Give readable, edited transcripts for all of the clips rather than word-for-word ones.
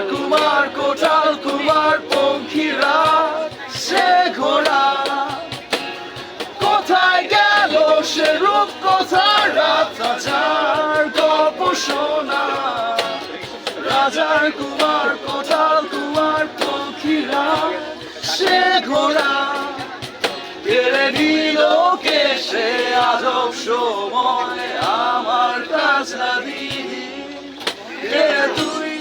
কুমার কোটাল কুমার পঙ্খিরা সে ঘোড়া কোথায় গেল সে রূপ কোথায় রাজার গল্প শোনা রাজার কুমার কোটাল কুমার পঙ্খিরা সে ঘোড়া কেড়ে নিল কে সে আজব সময় আমার কাজলা দিদি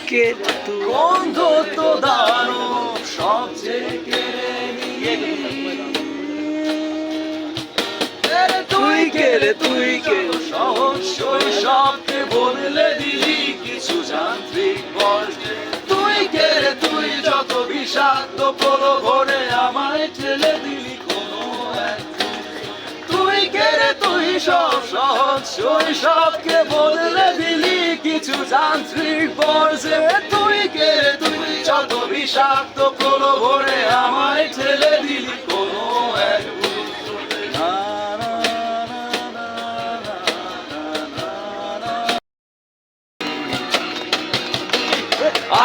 কে তুই বন্ধুত্ব দানব সবচেয়ে কেড়ে নিয়ে তুই কে সহজ শৈশবকে বদলে দিলি কিছু যান্ত্রিক বর্ষে তুই যত বিষাক্ত প্রলোভনে আমায় ঠেলে দিলি কোনো এক তুই সব সহজ শৈশবকে বদলে দিলি কিছু যান্ত্রিক বর্ষে তুই যত বিষাক্ত প্রলোভনে আমায় ঠেলে দিলি কোনো এক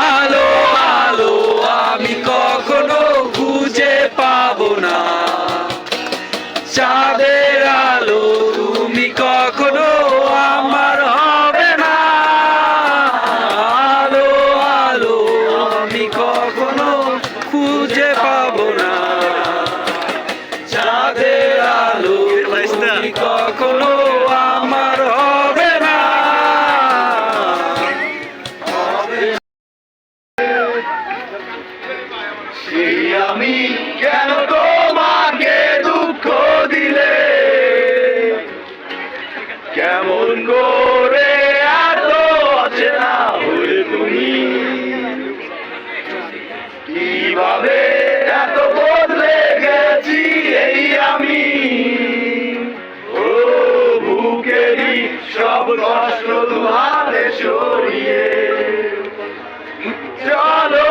আলো আলো আমি কখনো খুঁজে পাবো না চাঁদের আলো তুমি কখনো আমার হবে না আলো আলো আমি কখনো খুঁজে পাবো না চাঁদের আলো তুমি কখনো আমার হবে না আমি কেন তোমাকে দুঃখ দিলে কেমন করে এত অচেনা হলে তুমি কিভাবে এত বদলে গেছি এই আমি ও বুকেরই সব কষ্ট দুহাতে সরিয়ে চলো